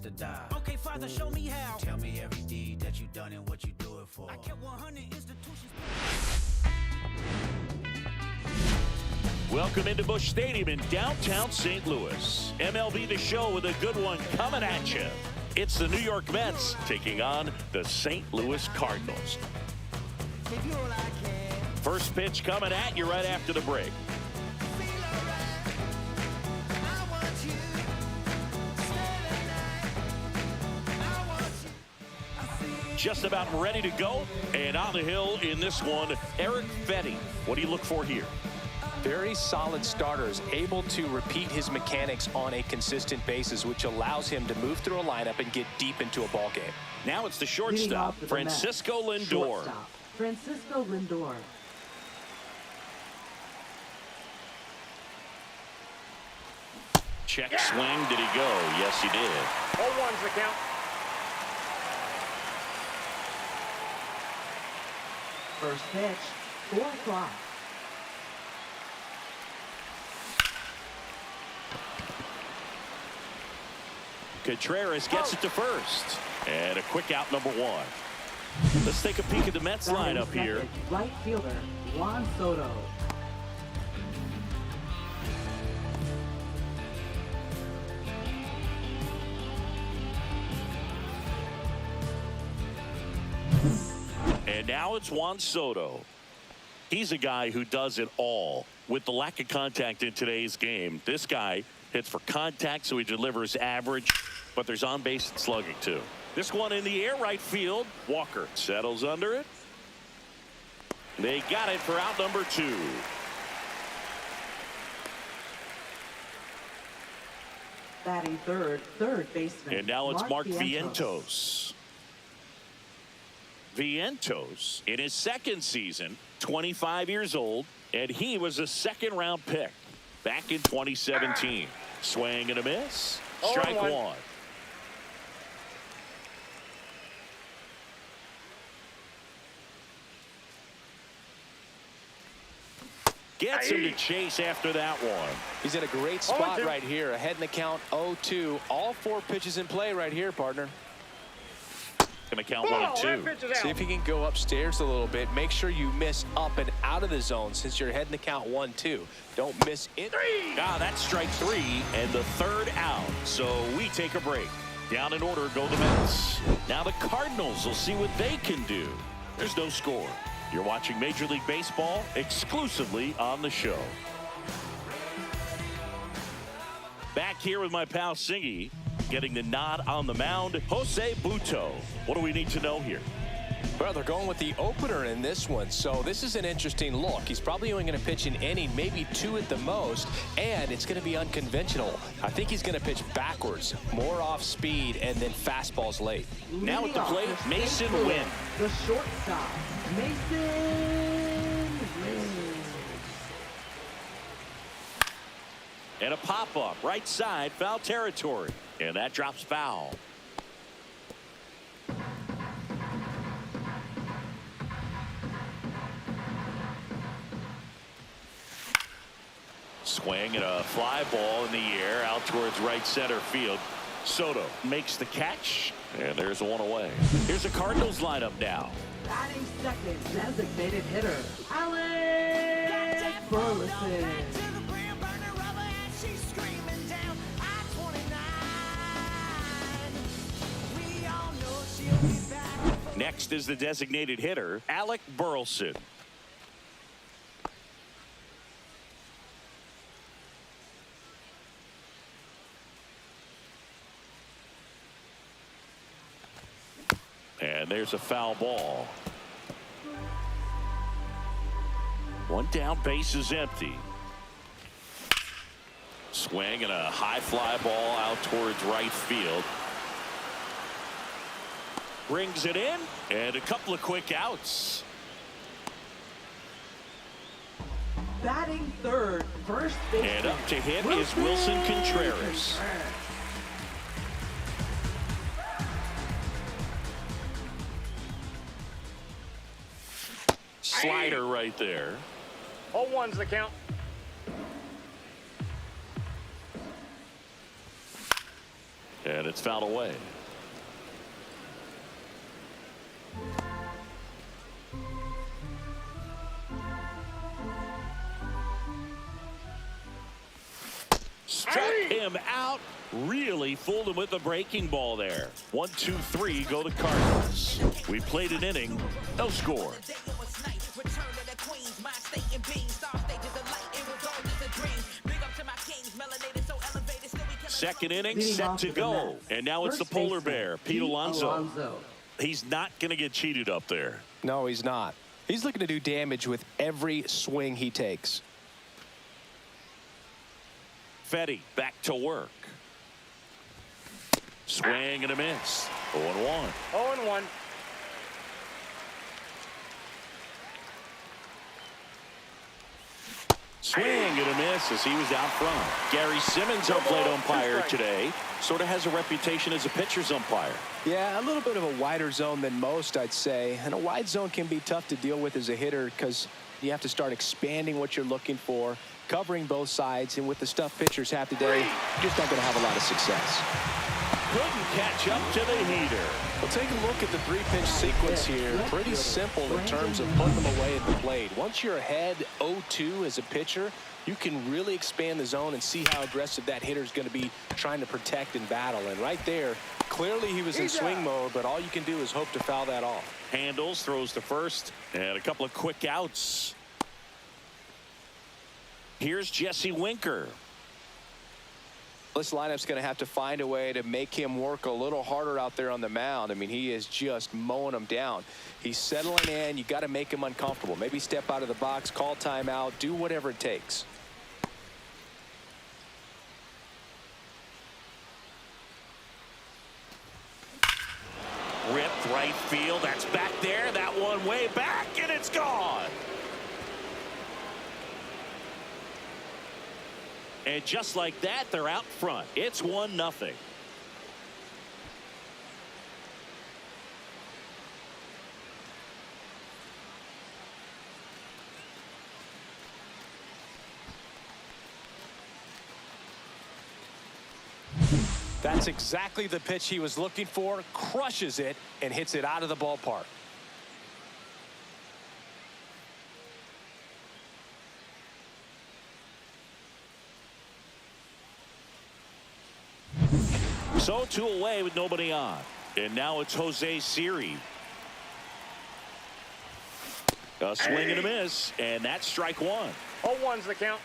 to die. Okay, Father, show me how. Tell me every deed that you done and what you do it for. I kept 100 institutions. Welcome into Busch Stadium in downtown St. Louis. MLB The Show with a good one coming at you. It's the New York Mets taking on the St. Louis Cardinals. First pitch coming at you right after the break. Just about ready to go, and on the hill in this one, Eric Fetty. What do you look for here? Very solid starters, able to repeat his mechanics on a consistent basis, which allows him to move through a lineup and get deep into a ball game. Now it's the shortstop, Francisco Lindor. Francisco Lindor. Check swing. Did he go? Yes, he did. 0-1's the count. First pitch, 4 o'clock. Contreras gets it to first. And a quick out, number 1. Let's take a peek at the Mets lineup here. Right fielder, Juan Soto. And now it's Juan Soto. He's a guy who does it all. With the lack of contact in today's game, this guy hits for contact, so he delivers average, but there's on-base and slugging too. This one in the air, right field. Walker settles under it. They got it for out number 2. Batting third baseman. And now it's Mark Vientos. Vientos, in his second season, 25 years old, and he was a second-round pick back in 2017. Swing and a miss. Strike 1. Gets him to chase after that one. He's in a great spot right here. Ahead in the count, 0-2. All 4 pitches in play right here, partner. Going to count 1 and 2. See if he can go upstairs a little bit. Make sure you miss up and out of the zone since you're heading to count 1-2. Don't miss it. 3. Ah, that's strike 3 and the 3rd out. So we take a break. Down in order go the Mets. Now the Cardinals will see what they can do. There's no score. You're watching Major League Baseball exclusively on the show. Back here with my pal Singy. Getting the nod on the mound, Jose Butto. What do we need to know here? Well, they're going with the opener in this one, so this is an interesting look. He's probably only going to pitch an inning, maybe 2 at the most, and it's going to be unconventional. I think he's going to pitch backwards, more off speed, and then fastballs late. Now at the plate, Mason Wynn. The shortstop, Mason Wynn. And a pop-up, right side, foul territory. And that drops foul. Swing and a fly ball in the air out towards right center field. Soto makes the catch, and there's one away. Here's the Cardinals lineup now. Batting second, designated hitter, Alec Burleson. Next is the designated hitter, Alec Burleson. And there's a foul ball. One down, base is empty. Swing and a high fly ball out towards right field. Brings it in, and a couple of quick outs. Batting third, first baseman. And up to hit is Wilson Contreras. Slider right there. 0-1's the count. And a it's fouled away. Struck him out. Really fooled him with the breaking ball there. 1, 2, 3 go the Cardinals. We played an inning. No score. Second inning set to go. And now it's the polar bear, Pete Alonso. He's not going to get cheated up there. No, he's not. He's looking to do damage with every swing he takes. Fetty back to work. Swing and a miss. 0-1. 0-1. Swing and a miss as he was out front. Gary Simmons, our plate umpire today, sort of has a reputation as a pitcher's umpire. Yeah, a little bit of a wider zone than most, I'd say. And a wide zone can be tough to deal with as a hitter because you have to start expanding what you're looking for, covering both sides, and with the stuff pitchers have today, you're just not going to have a lot of success. Couldn't catch up to the heater. Well, take a look at the three-pitch sequence here. Pretty simple in terms of putting them away at the plate. Once you're ahead 0-2 as a pitcher, you can really expand the zone and see how aggressive that hitter is going to be trying to protect and battle. And right there, clearly he was in swing mode, but all you can do is hope to foul that off. Handles, throws to first, and a couple of quick outs. Here's Jesse Winker. This lineup's going to have to find a way to make him work a little harder out there on the mound. I mean, he is just mowing them down. He's settling in. You got to make him uncomfortable. Maybe step out of the box, call timeout, do whatever it takes. Ripped right field. That's back there. That one way back, and it's gone. And just like that, they're out front. It's 1-0. That's exactly the pitch he was looking for. Crushes it and hits it out of the ballpark. So 2 away with nobody on. And now it's Jose Siri. A swing and a miss, and that's strike 1. 0-1's the count.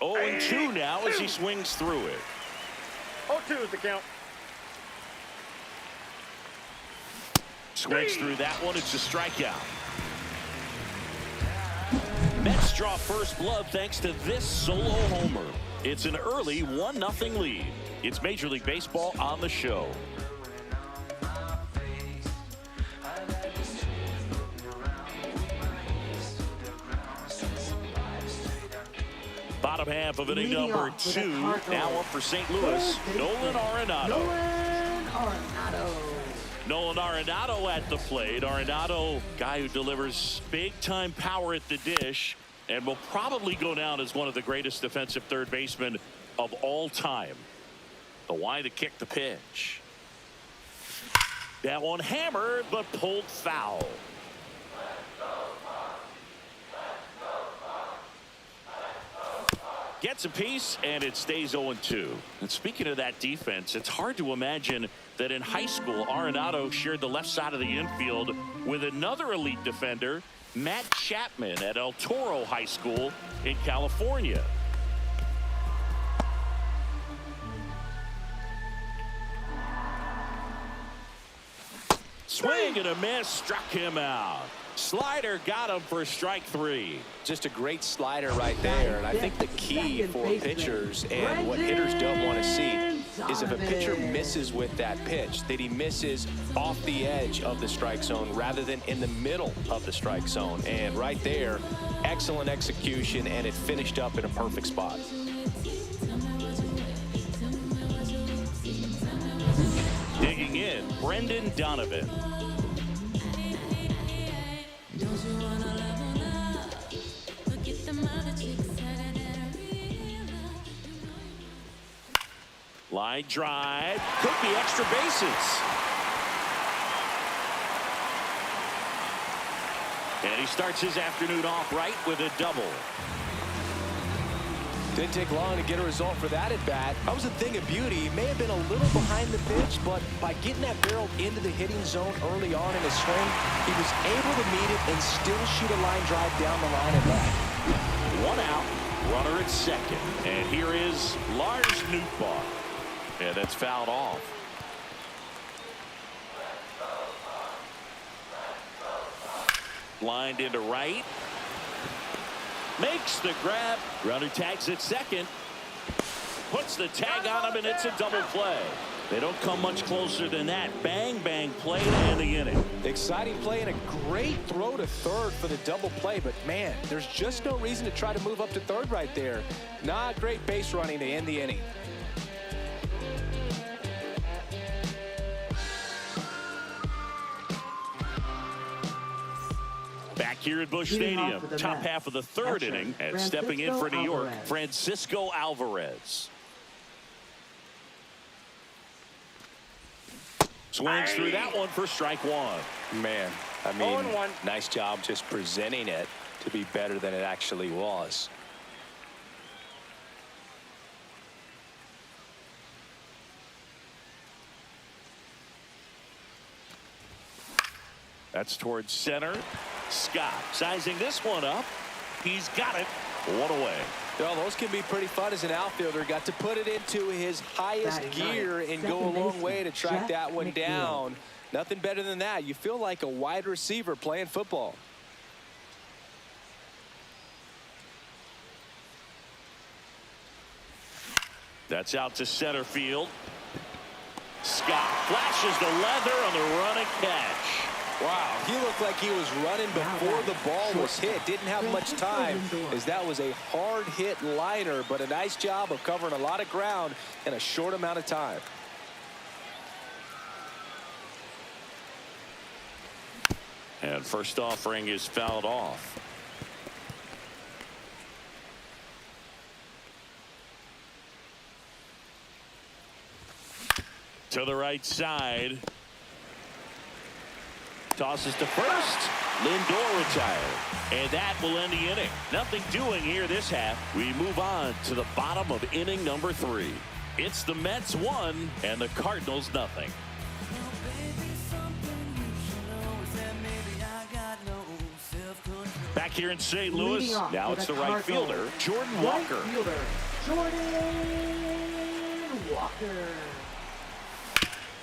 Oh, and 2 now as he swings through it. 0-2's the count. Swings through that one. It's a strikeout. Mets draw first blood thanks to this solo homer. It's an early 1-0 lead. It's Major League Baseball on the show. Bottom half of inning number 2. Now up for St. Louis. Nolan Arenado. Nolan Arenado at the plate. Arenado, guy who delivers big-time power at the dish and will probably go down as one of the greatest defensive third basemen of all time. The why to kick the pitch. That one hammered, but pulled foul. Gets a piece, and it stays 0-2. And speaking of that defense, it's hard to imagine that in high school, Arenado shared the left side of the infield with another elite defender, Matt Chapman, at El Toro High School in California. Swing and a miss, struck him out. Slider got him for strike 3. Just a great slider right there. And I think the key for pitchers and what hitters don't want to see is if a pitcher misses with that pitch, that he misses off the edge of the strike zone rather than in the middle of the strike zone. And right there, excellent execution, and it finished up in a perfect spot. Digging in, Brendan Donovan. Line drive. Could be extra bases. And he starts his afternoon off right with a double. Didn't take long to get a result for that at bat. That was a thing of beauty. He may have been a little behind the pitch, but by getting that barrel into the hitting zone early on in his swing, he was able to meet it and still shoot a line drive down the line and left. One out, runner at second. And here is Lars Nootbaar. And that's fouled off. Lined into right. Makes the grab. Runner tags at second. Puts the tag on him, and it's a double play. They don't come much closer than that. Bang, bang play to end the inning. Exciting play and a great throw to third for the double play. But, man, there's just no reason to try to move up to third right there. Not great base running to end the inning. Back here at Busch Stadium, top half of the third inning, and stepping in for New York, Francisco Alvarez. Swings through that one for strike one. Man, I mean, nice job just presenting it to be better than it actually was. That's towards center. Scott sizing this one up. He's got it. One away. Well, those can be pretty fun as an outfielder. Got to put it into his highest gear and go a long way to track that one down. Nothing better than that. You feel like a wide receiver playing football. That's out to center field. Scott flashes the leather on the running catch. Wow, he looked like he was running before the ball was hit. Didn't have much time as that was a hard hit liner, but a nice job of covering a lot of ground in a short amount of time. And first offering is fouled off. To the right side. Tosses to first. Lindor retired. And that will end the inning. Nothing doing here this half. We move on to the bottom of inning number 3. It's the Mets 1 and the Cardinals nothing. Back here in St. Louis. Now it's the right fielder, Jordan Walker.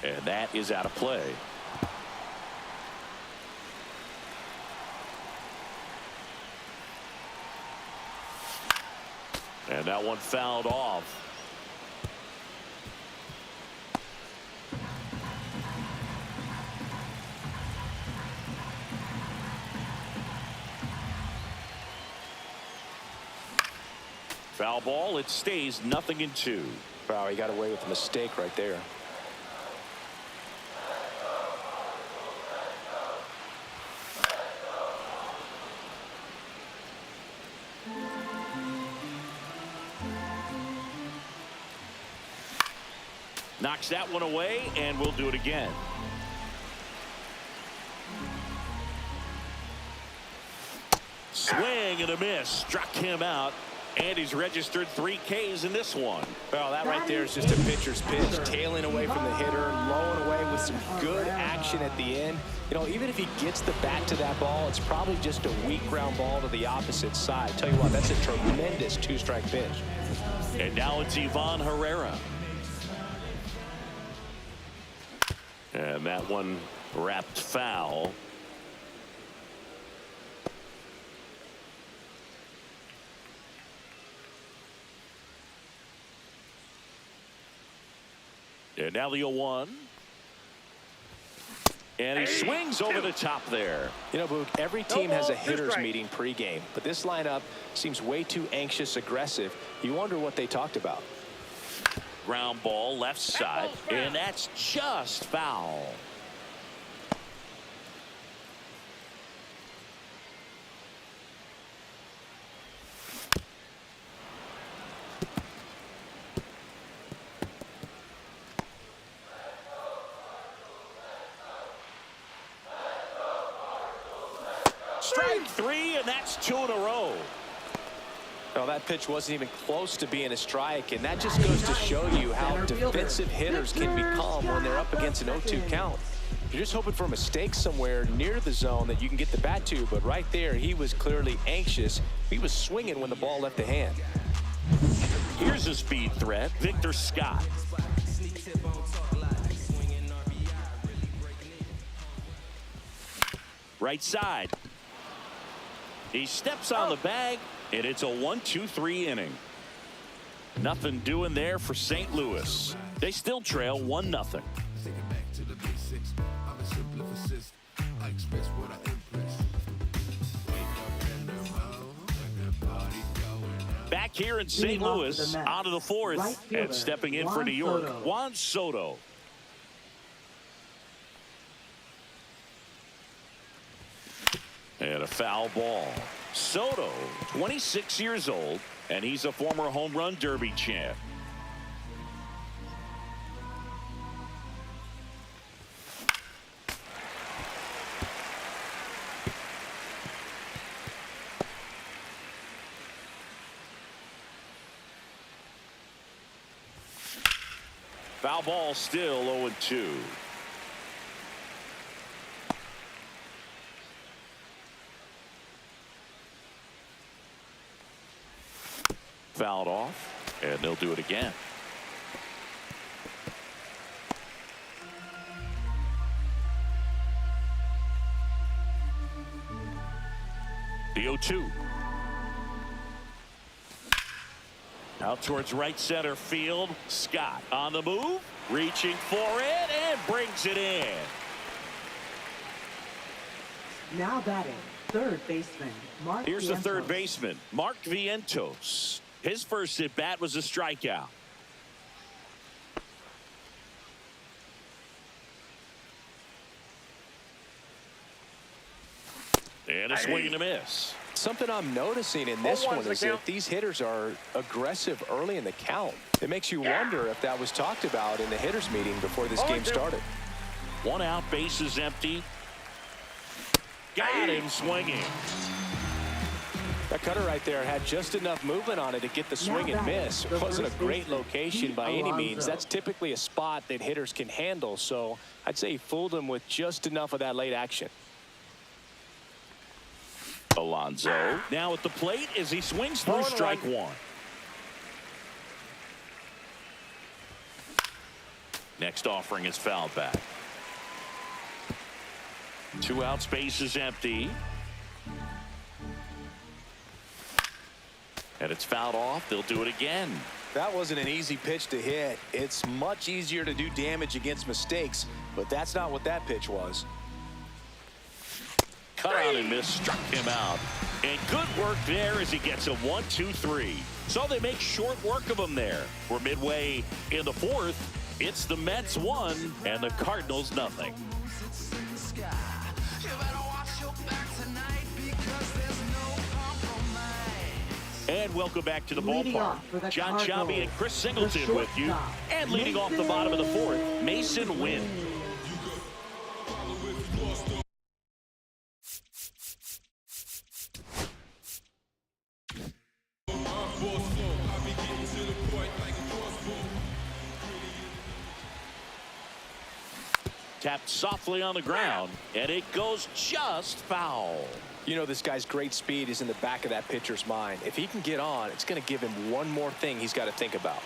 And that is out of play. And that one fouled off. Foul ball. It stays 0-2. Wow, he got away with a mistake right there. Knocks that one away, and we'll do it again. Swing and a miss. Struck him out. And he's registered 3 Ks in this one. Well, that right there is just a pitcher's pitch. Tailing away from the hitter, lowing away with some good action at the end. You know, even if he gets the bat to that ball, it's probably just a weak ground ball to the opposite side. Tell you what, that's a tremendous 2-strike pitch. And now it's Ivan Herrera. And that one wrapped foul. And now the 0-1. And he swings over the top there. You know, Boog, every team has a hitters meeting pregame, but this lineup seems way too anxious, aggressive. You wonder what they talked about. Ground ball left side, and that's just foul. 1-2-3, and that's 2 in a row. Well, that pitch wasn't even close to being a strike, and that just goes to show you how defensive hitters can become when they're up against an 0-2 count. You're just hoping for a mistake somewhere near the zone that you can get the bat to, but right there, he was clearly anxious. He was swinging when the ball left the hand. Here's a speed threat, Victor Scott. Right side. He steps on the bag, and it's a 1-2-3 inning. Nothing doing there for St. Louis. They still trail 1-0. Back here in St. Louis, out of the fourth, and stepping in for New York, Juan Soto. And a foul ball. Soto, 26 years old, and he's a former home run derby champ. Foul ball, still 0-2. Fouled off, and they'll do it again. The 0-2. Out towards right center field. Scott on the move, reaching for it, and brings it in. Now batting, third baseman, Mark Here's the Vientos. third baseman, Mark Vientos. His first at bat was a strikeout. And a swing and a miss. Something I'm noticing in this one is that these hitters are aggressive early in the count. It makes you wonder if that was talked about in the hitters meeting before this game started. 1 out, bases empty. Got him swinging. That cutter right there had just enough movement on it to get the swing and miss. It wasn't a great location by any means. That's typically a spot that hitters can handle, so I'd say he fooled him with just enough of that late action. Alonso now at the plate as he swings through strike one. Next offering is fouled back. 2 out, space is empty. And it's fouled off. They'll do it again. That wasn't an easy pitch to hit. It's much easier to do damage against mistakes, but that's not what that pitch was. Cut out and miss, struck him out. And good work there as he gets a 1-2-3. So they make short work of him there. We're midway in the fourth. It's the Mets 1 and the Cardinals nothing. And welcome back to the ballpark. John Shabby and Chris Singleton with you. And leading off the bottom of the fourth, Mason Wynn. Tapped softly on the ground, and it goes just foul. You know, this guy's great speed is in the back of that pitcher's mind. If he can get on, it's going to give him one more thing he's got to think about.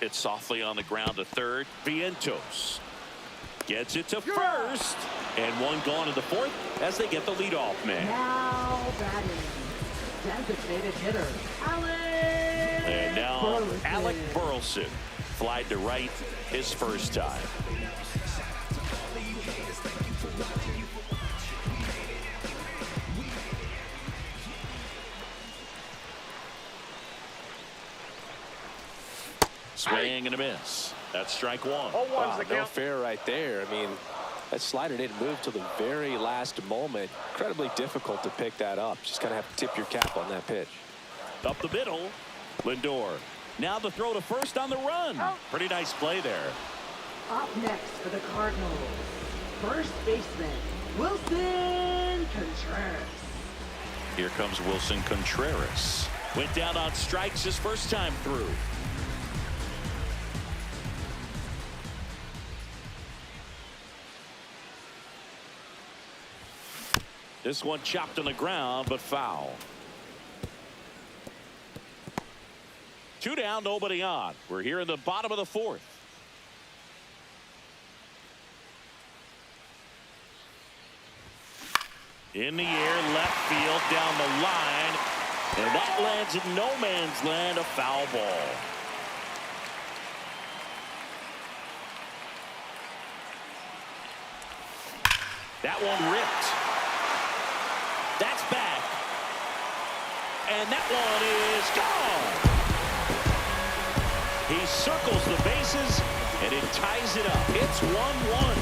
It's softly on the ground to third. Vientos gets it to first, and one gone in the fourth as they get the leadoff man. Now batting, designated hitter, Alec. And now Alec Burleson, flied to right his first time. Swing and a miss. That's strike one. Wow, no fair right there. I mean, that slider didn't move till the very last moment. Incredibly difficult to pick that up. Just kind of have to tip your cap on that pitch. Up the middle, Lindor. Now the throw to first on the run. Pretty nice play there. Up next for the Cardinals, first baseman, Wilson Contreras. Here comes Wilson Contreras. Went down on strikes his first time through. This one chopped on the ground, but foul. 2 down, nobody on. We're here in the bottom of the 4th. In the air, left field, down the line. And that lands in no man's land, a foul ball. That one ripped. That's back. And that one is gone. He circles the bases, and it ties it up. It's 1-1.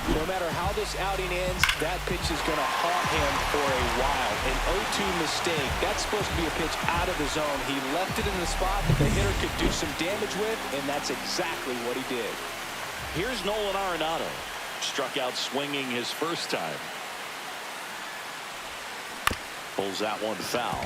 No matter how this outing ends, that pitch is going to haunt him for a while. An 0-2 mistake. That's supposed to be a pitch out of the zone. He left it in the spot that the hitter could do some damage with, and that's exactly what he did. Here's Nolan Arenado. Struck out swinging his first time. Pulls that one foul.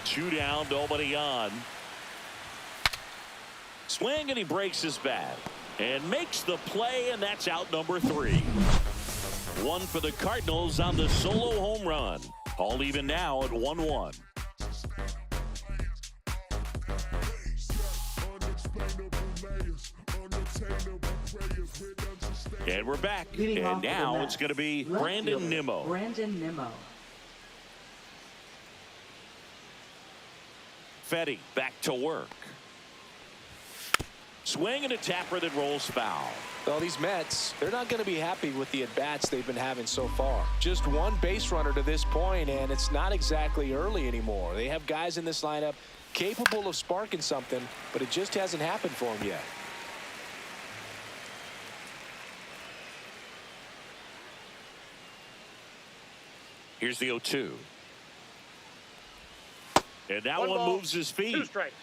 Two down, nobody on. Swing, and he breaks his bat and makes the play, and that's out number 3. One for the Cardinals on the solo home run. All even now at 1-1. And we're back. Leading off And for the now Mets, it's going to be left Brandon fielder, Nimmo. Brandon Nimmo. Fetty back to work. Swing and a tapper that rolls foul. Well, these Mets, they're not going to be happy with the at-bats they've been having so far. Just one base runner to this point, and it's not exactly early anymore. They have guys in this lineup capable of sparking something, but it just hasn't happened for them yet. Here's the 0-2. And that one ball, moves his feet. 2 strikes.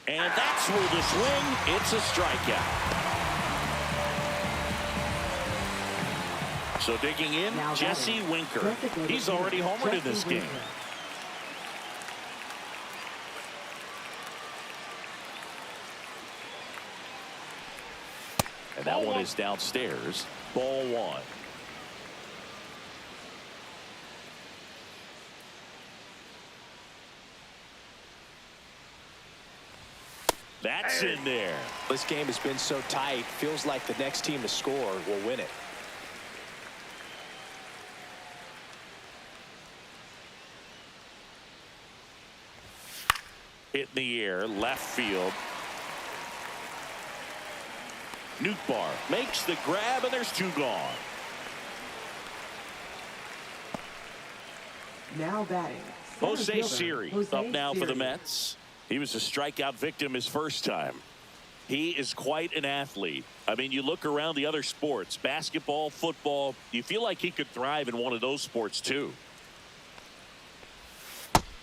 And that's where the swing, it's a strikeout. So digging in, Now Jesse batting, Winker. designated He's already hitter, homered in Jesse this game. Winker. And that one is downstairs. Ball 1. That's in there. This game has been so tight, feels like the next team to score will win it. Hit in the air, left field. Nootbaar makes the grab, and there's 2 gone. Now batting, center Jose fielder, Siri Jose up now for the Siri. Mets. He was a strikeout victim his first time. He is quite an athlete. I mean, you look around the other sports, basketball, football, you feel like he could thrive in one of those sports too.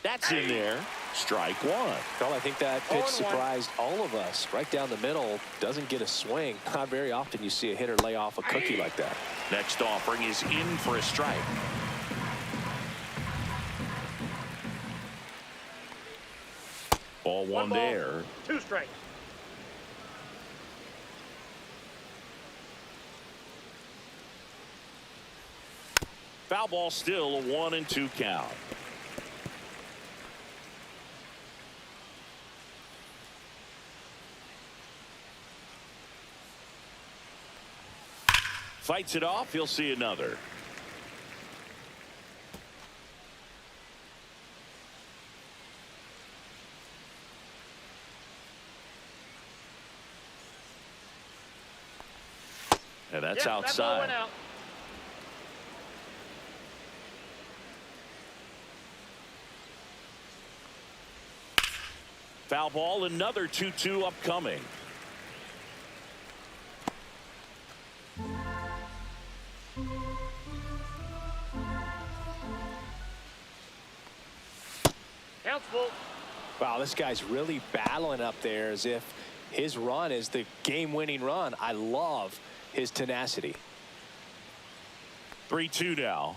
That's in there. Strike 1. Well, I think that pitch 0-1. surprised all of us. Right down the middle, doesn't get a swing. Not very often you see a hitter lay off a cookie like that. Next offering is in for a strike. Ball 1 ball, there. 2 strikes. Foul ball, still a 1-2 count. Fights it off. He'll see another. And that's outside. That Foul ball, another 2-2 upcoming. Count's full. Wow, this guy's really battling up there as if his run is the game-winning run. I love his tenacity. 3-2 now.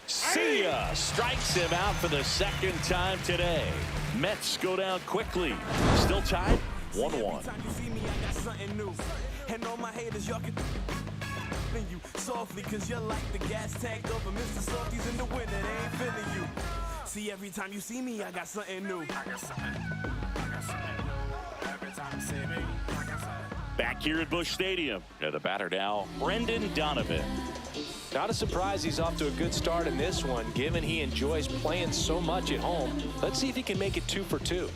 See ya! Strikes him out for the second time today. Mets go down quickly. Still tied 1-1. And all my haters, y'all can you softly, cause you're like the gas tank over Mr. Softies in the winter. They ain't feeling you. See, every time you see me, I got something new. I got something new. Every time you see me, I got something. Back here at Busch Stadium. And the batter now, Brendan Donovan. Not a surprise he's off to a good start in this one, given he enjoys playing so much at home. Let's see if he can make it 2 for 2.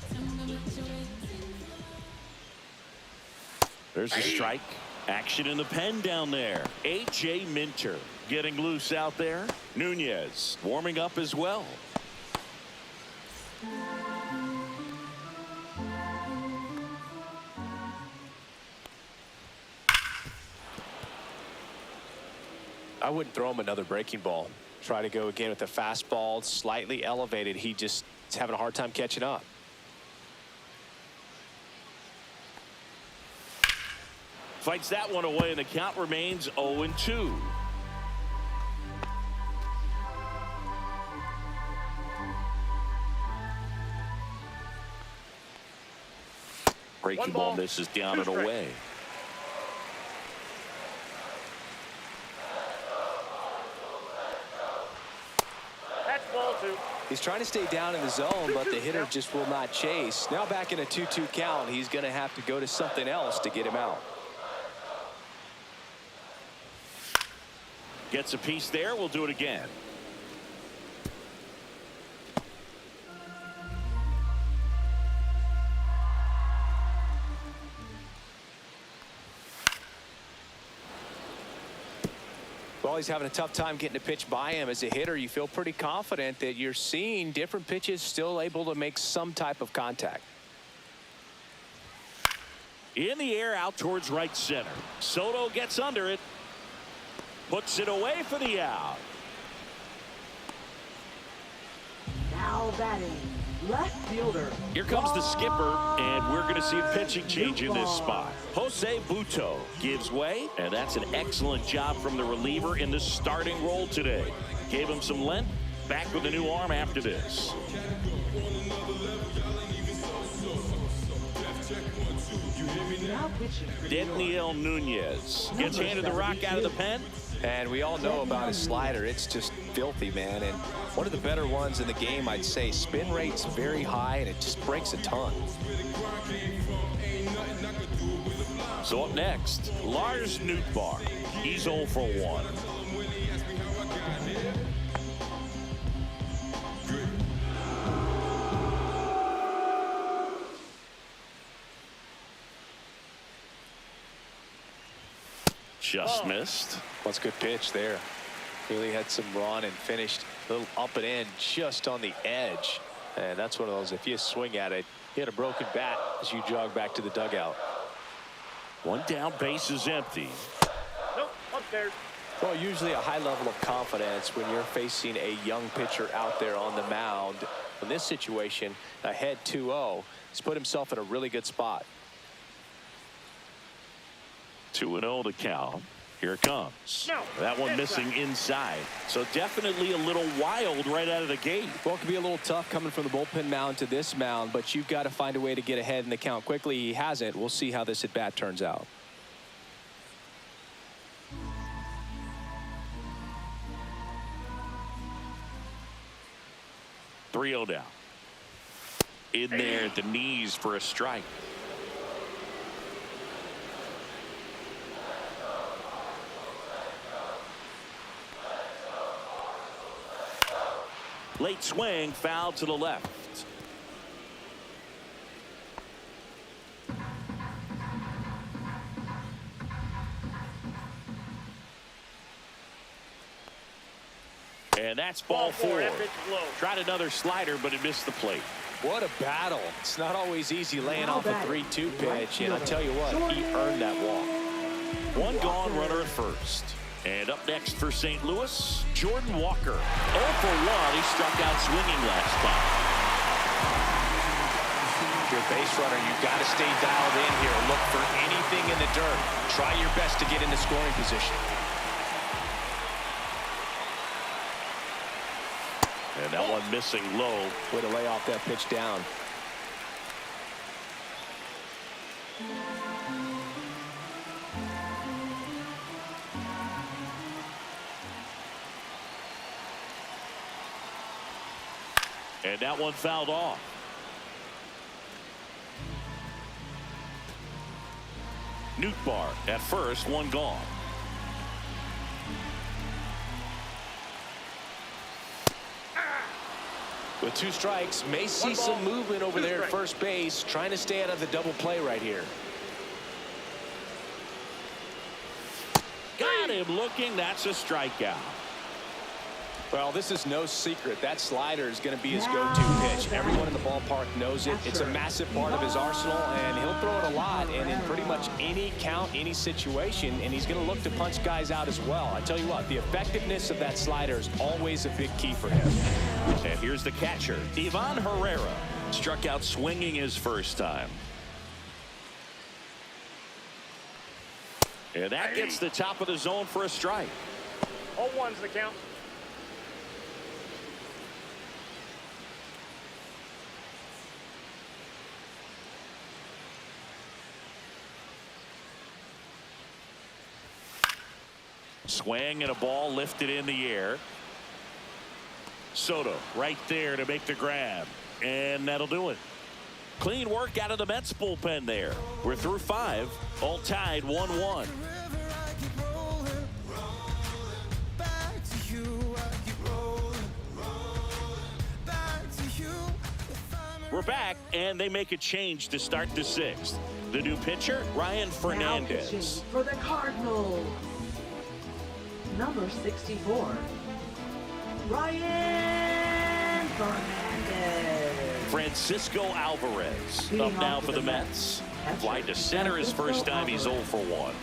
There's a strike. Action in the pen down there. A.J. Minter getting loose out there. Nunez warming up as well. I wouldn't throw him another breaking ball. Try to go again with the fastball, slightly elevated. He just is having a hard time catching up. Fights that one away, and the count remains 0-2. Breaking ball misses down and away. That's ball 2. He's trying to stay down in the zone, but the hitter just will not chase. Now back in a 2-2 count, he's going to have to go to something else to get him out. Gets a piece there. We'll do it again. Well, he's having a tough time getting a pitch by him. As a hitter, you feel pretty confident that you're seeing different pitches still able to make some type of contact. In the air out towards right center. Soto gets under it. Puts it away for the out. Now batting, left fielder. Here comes the skipper, and we're going to see a pitching change in this spot. Jose Butto gives way, and that's an excellent job from the reliever in the starting role today. Gave him some length. Back with a new arm after this. Daniel Nunez gets handed the rock out of the pen. And we all know about his slider. It's just filthy, man. And one of the better ones in the game, I'd say. Spin rate's very high, and it just breaks a ton. So up next, Lars Nootbaar. He's 0 for 1. Just missed. That's a good pitch there. Really had some run and finished a little up and in just on the edge. And that's one of those, if you swing at it, you hit a broken bat as you jog back to the dugout. One down, base is empty. Nope, upstairs. Well, usually a high level of confidence when you're facing a young pitcher out there on the mound. In this situation, ahead 2-0, he's put himself in a really good spot. 2-0 to count. Here it comes. No, that one missing inside. So definitely a little wild right out of the gate. Well, it can be a little tough coming from the bullpen mound to this mound, but you've got to find a way to get ahead in the count quickly. He hasn't. We'll see how this at bat turns out. 3-0 now. In there at the knees for a strike. Late swing, foul to the left. And that's ball four. Tried another slider, but it missed the plate. What a battle. It's not always easy laying off a 3-2 pitch, and I'll tell you what, he earned that walk. One gone, runner at first. And up next for St. Louis, Jordan Walker. 0 for 1. He struck out swinging last time. If you're a base runner, you've got to stay dialed in here. Look for anything in the dirt. Try your best to get into scoring position. And that one missing low. Way to lay off that pitch down. And that one fouled off. Nootbaar at first, one gone. With 2 strikes, may see some movement over there at first base, trying to stay out of the double play right here. Got him looking. That's a strikeout. Well, this is no secret. That slider is going to be his go-to pitch. Everyone in the ballpark knows it. It's a massive part of his arsenal, and he'll throw it a lot, and in pretty much any count, any situation, and he's going to look to punch guys out as well. I tell you what, the effectiveness of that slider is always a big key for him. And here's the catcher, Ivan Herrera. Struck out swinging his first time. And that gets the top of the zone for a strike. 0-1's the count. Swing and a ball lifted in the air. Soto right there to make the grab. And that'll do it. Clean work out of the Mets bullpen there. We're through 5. All tied 1-1. We're back, and they make a change to start the 6th. The new pitcher, Ryan Fernandez. For the Cardinals, number 64, Ryan Fernandez. Francisco Alvarez up now for the Mets. Fly to center his first time. He's 0 for 1.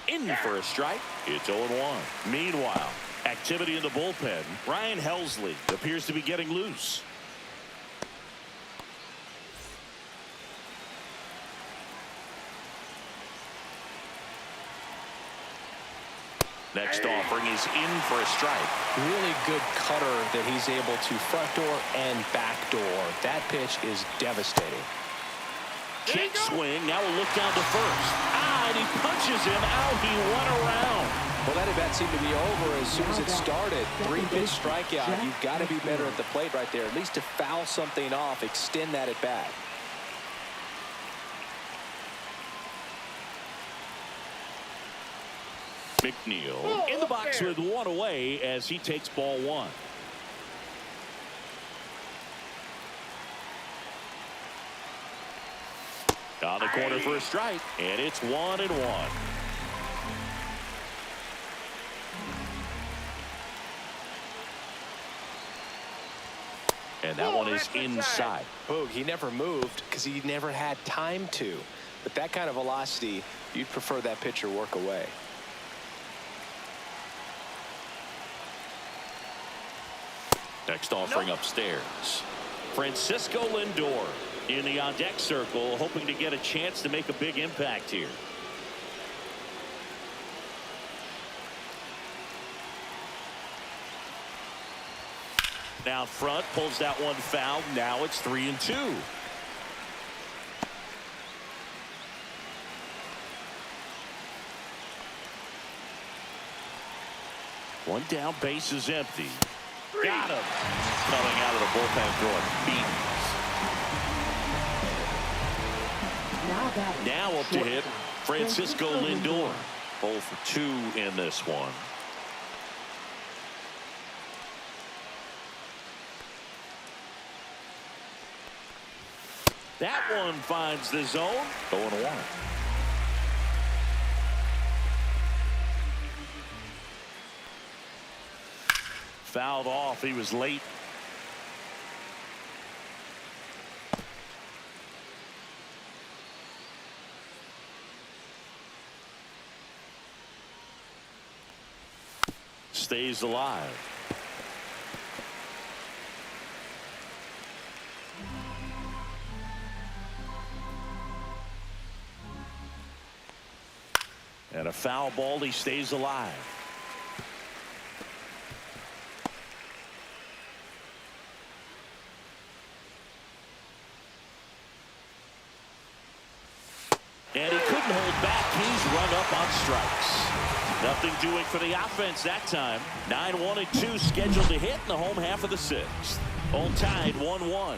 In for a strike. It's 0-1. Meanwhile, activity in the bullpen. Ryan Helsley appears to be getting loose. Next offering is in for a strike. Really good cutter that he's able to front door and back door. That pitch is devastating. Check swing. Now we'll look down to first. And he punches him out. He won around. Well, that at bat seemed to be over as soon as it started. 3-pitch strikeout. You've got to be better at the plate right there. At least to foul something off, extend that at bat. McNeil in the box with one away as he takes ball 1. On the corner for a strike, and it's 1-1. And that one is inside. Boog, he never moved because he never had time to. But that kind of velocity, you'd prefer that pitcher work away. Next offering upstairs. Francisco Lindor in the on-deck circle, hoping to get a chance to make a big impact here. Down front, pulls that one foul. Now it's 3-2. One down, base is empty. Got him. Coming out of the bullpen throwing beatings. Now up to hit, Francisco Lindor. 0 for 2 in this one. That one finds the zone. 0-1. Fouled off. He was late. Stays alive. And a foul ball. He stays alive. And he couldn't hold back. He's run up on strikes. Nothing doing for the offense that time. 9-1-2 scheduled to hit in the home half of the 6th. All tied 1-1.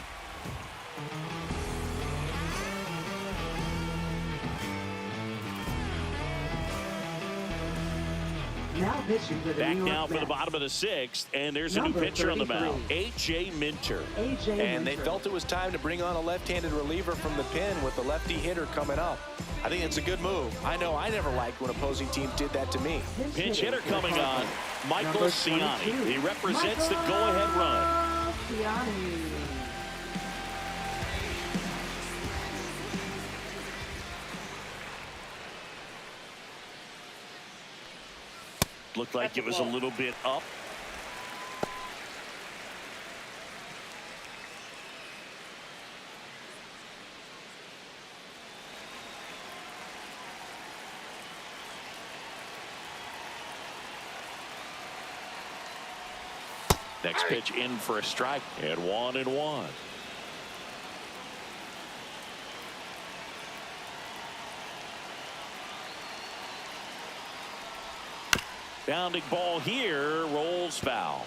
Now pitching for the Back New York now for the Mets. bottom of the 6th, and there's a new Number pitcher on the 33. mound, A.J. Minter. A.J. And they Minter. felt it was time to bring on a left-handed reliever from the pen with the lefty hitter coming up. I think it's a good move. I know I never liked when opposing teams did that to me. Pinch hitter coming on, Michael Number Ciani. 22. He represents the go-ahead run. Ciani. Looked like it was a little bit up. Next pitch in for a strike, and 1-1. Bounding ball here, rolls foul.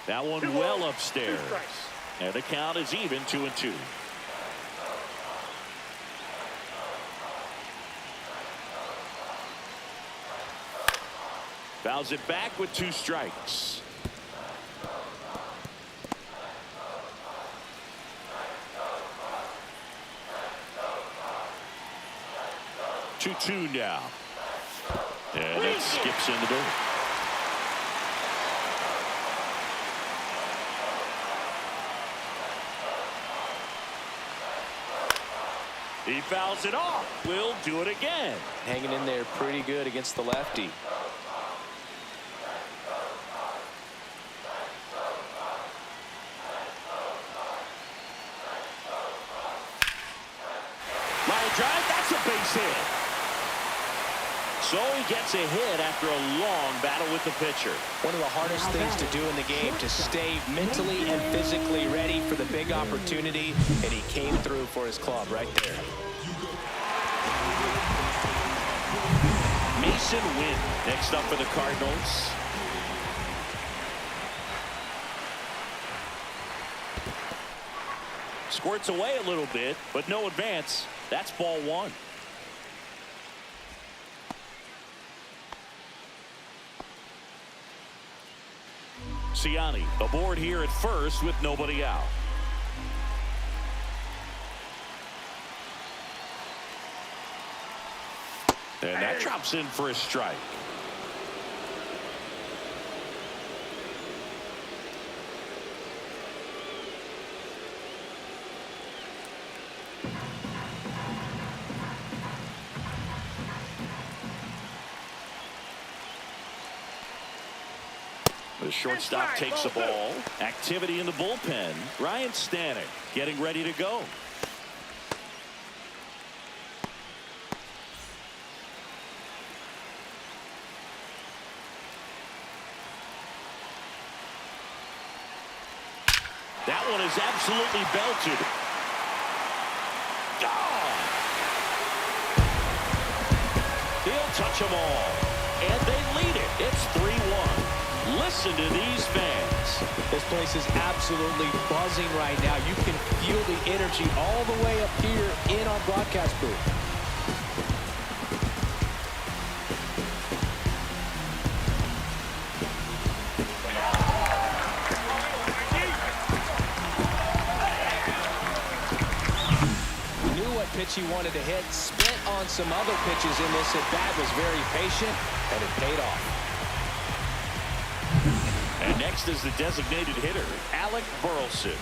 That one well upstairs. And the count is even 2-2. Fouls it back with 2 strikes. Two now. And it skips in the door. He fouls it off. Will do it again. Hanging in there pretty good against the lefty. Line drive, that's a base hit. So he gets a hit after a long battle with the pitcher. One of the hardest things to do in the game, to stay mentally and physically ready for the big opportunity, and he came through for his club right there. Mason Wynn next up for the Cardinals. Squirts away a little bit, but no advance. That's ball 1. Ciani aboard here at first with nobody out. And that drops in for a strike. The shortstop takes the ball. Activity in the bullpen. Ryan Stanek getting ready to go. That one is absolutely belted. Gone. He'll touch them all. And they lead it. It's 3-1. Listen to these fans. This place is absolutely buzzing right now. You can feel the energy all the way up here in our broadcast booth. Pitch he wanted to hit, spent on some other pitches in this at bat, was very patient, and it paid off. And next is the designated hitter, Alec Burleson.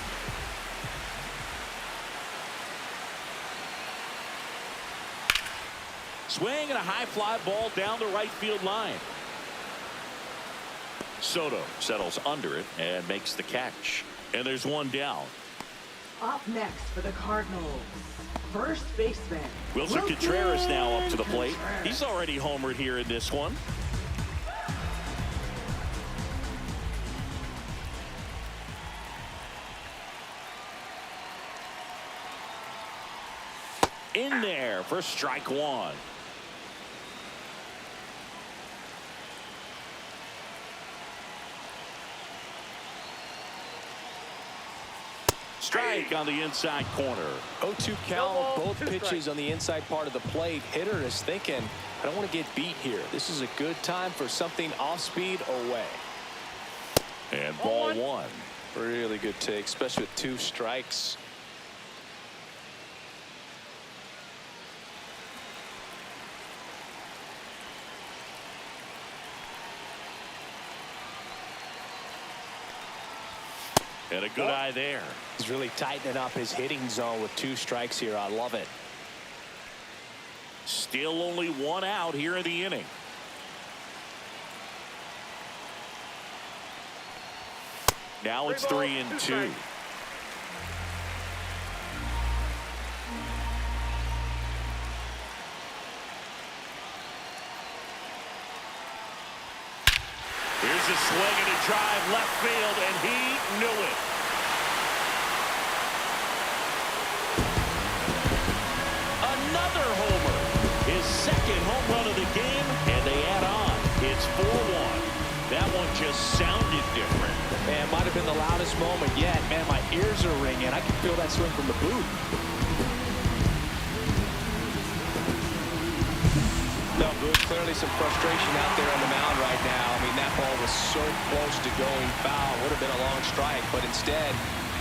Swing and a high fly ball down the right field line. Soto settles under it and makes the catch. And there's one down. Up next for the Cardinals, first baseman Wilson Contreras now up to the plate. He's already homered here in this one. In there for strike one. Strike on the inside corner. 0-2 count, both pitches on the inside part of the plate. Hitter is thinking, I don't want to get beat here. This is a good time for something off speed away. And ball one. Really good take, especially with 2 strikes. And a good eye there. He's really tightening up his hitting zone with 2 strikes here. I love it. Still only 1 out here in the inning. Now it's 3-2. Here's a swing and a drive left field, and he knew it. Another homer. His second home run of the game, and they add on. It's 4-1. That one just sounded different. Man, might have been the loudest moment yet. Man, my ears are ringing. I can feel that swing from the booth. No good. Clearly some frustration out there on the mound right now. I mean, that ball was so close to going foul. Would have been a long strike, but instead,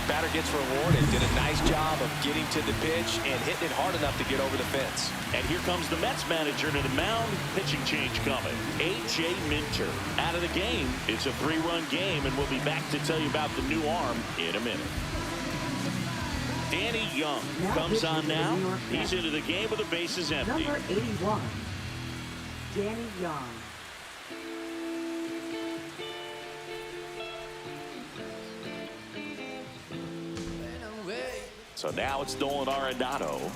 batter gets rewarded. Did a nice job of getting to the pitch and hitting it hard enough to get over the fence. And here comes the Mets manager to the mound. Pitching change coming. A.J. Minter out of the game. It's a 3-run game, and we'll be back to tell you about the new arm in a minute. Danny Young comes on now. He's into the game with the bases empty. Number 81, Danny Young. So now it's Nolan Arenado.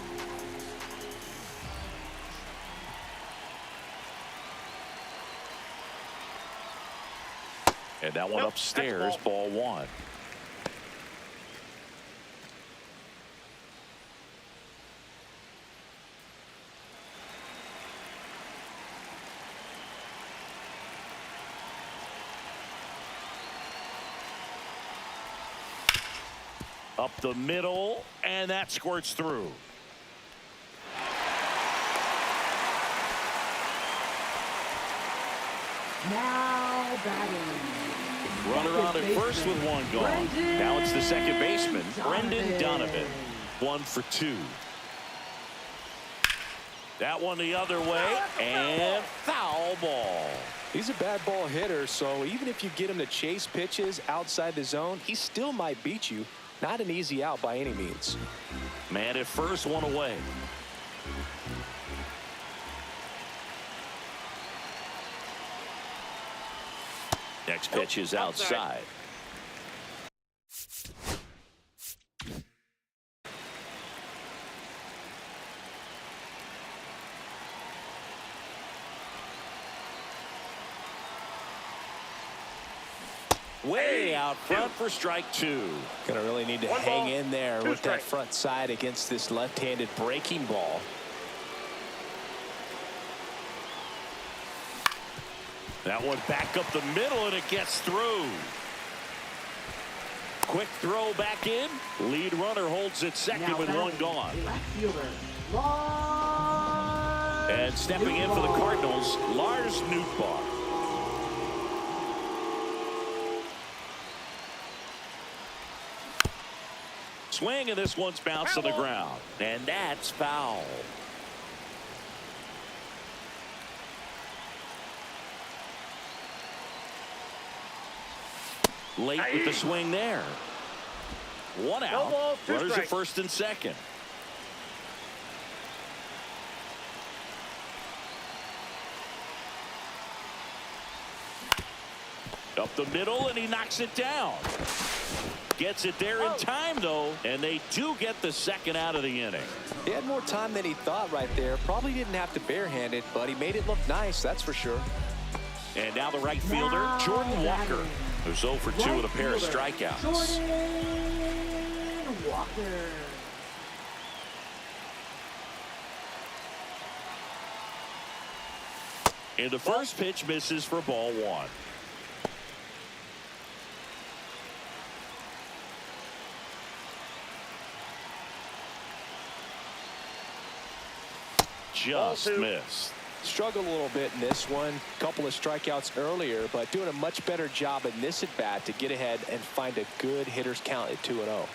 And that one upstairs, ball one. Up the middle, and that squirts through. Now batting. Runner on at first with 1 gone. Now it's the second baseman, Brendan Donovan. 1 for 2. That one the other way, and foul ball. He's a bad ball hitter, so even if you get him to chase pitches outside the zone, he still might beat you. Not an easy out by any means. Man at first, 1 away. Next pitch is outside. Way out front for strike two. Gonna really need to hang in there with that front side against this left-handed breaking ball. That one back up the middle, and it gets through. Quick throw back in. Lead runner holds it second with one gone. Left fielder, Lars And stepping in for the Cardinals, Lars Nootbaar. Swing, and this one's bounced to the ground. And that's foul. Late with the swing there. One out. Runners at first and second. Up the middle, and he knocks it down. Gets it there in time, though, and they do get the second out of the inning. He had more time than he thought right there. Probably didn't have to barehand it, but he made it look nice, that's for sure. And now the right fielder, Jordan Walker, who's 0 for 2 with a pair of strikeouts. Jordan Walker. And the first pitch misses for ball one. Just missed. Struggled a little bit in this one. Couple of strikeouts earlier, but doing a much better job in this at bat to get ahead and find a good hitter's count at 2-0.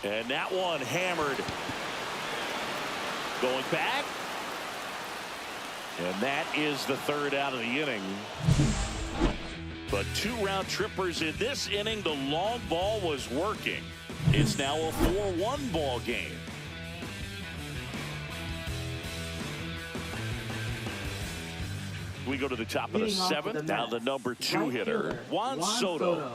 And that one hammered. Going back. And that is the third out of the inning. But 2 round trippers in this inning. The long ball was working. It's now a 4-1 ball game. We go to the top of the 7th. Now the number 2 hitter, Juan Soto.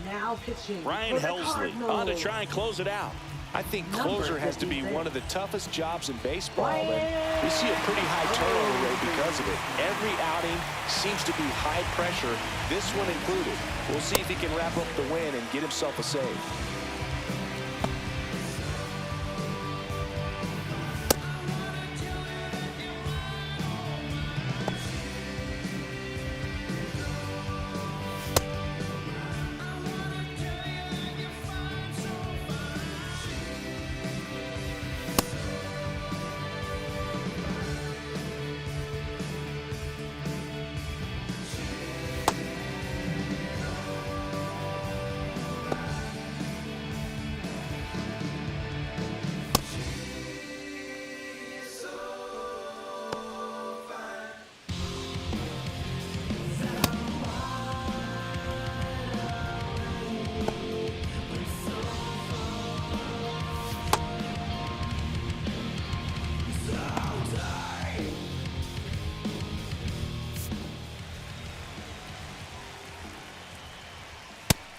Now pitching. Ryan Helsley on to try and close it out. I think closer has to be one of the toughest jobs in baseball, and we see a pretty high turnover rate because of it. Every outing seems to be high pressure, this one included. We'll see if he can wrap up the win and get himself a save.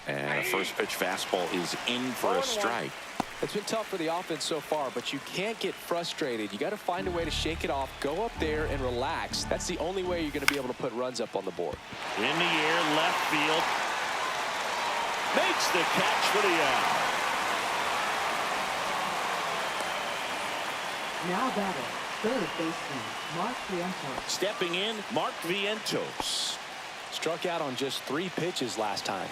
And a first pitch fastball is in for a strike. It's been tough for the offense so far, but you can't get frustrated. You got to find a way to shake it off, go up there and relax. That's the only way you're going to be able to put runs up on the board. In the air, left field. Makes the catch for the out. Now batting, third baseman, Mark Vientos. Stepping in, Mark Vientos. Struck out on just 3 pitches last time.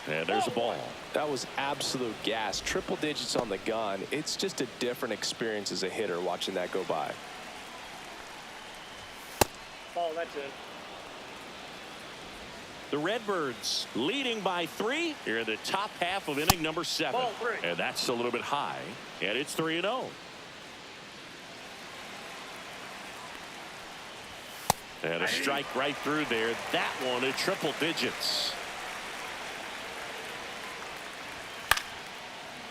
And there's a ball. That was absolute gas. Triple digits on the gun. It's just a different experience as a hitter watching that go by. Oh, that's it. The Redbirds leading by 3 here in the top half of inning number 7. Ball 3. And that's a little bit high. And it's 3-0. And a strike right through there. That one in triple digits.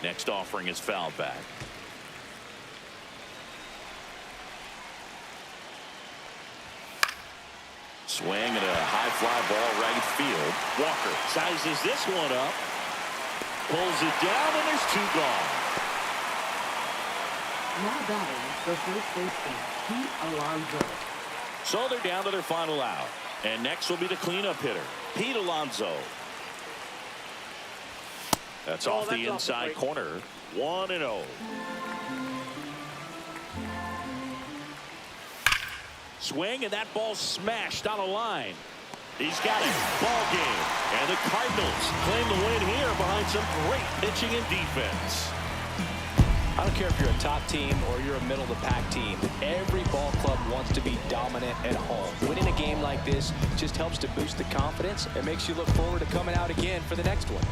Next offering is fouled back. Swing and a high fly ball right field. Walker sizes this one up. Pulls it down, and there's 2 gone. Now batting the first baseman, Pete Alonso. So they're down to their final out. And next will be the cleanup hitter, Pete Alonso. That's off the inside corner. 1-0. Swing, and that ball smashed on a line. He's got it. Ball game. And the Cardinals claim the win here behind some great pitching and defense. I don't care if you're a top team or you're a middle-of-the-pack team. Every ball club wants to be dominant at home. Winning a game like this just helps to boost the confidence and makes you look forward to coming out again for the next one.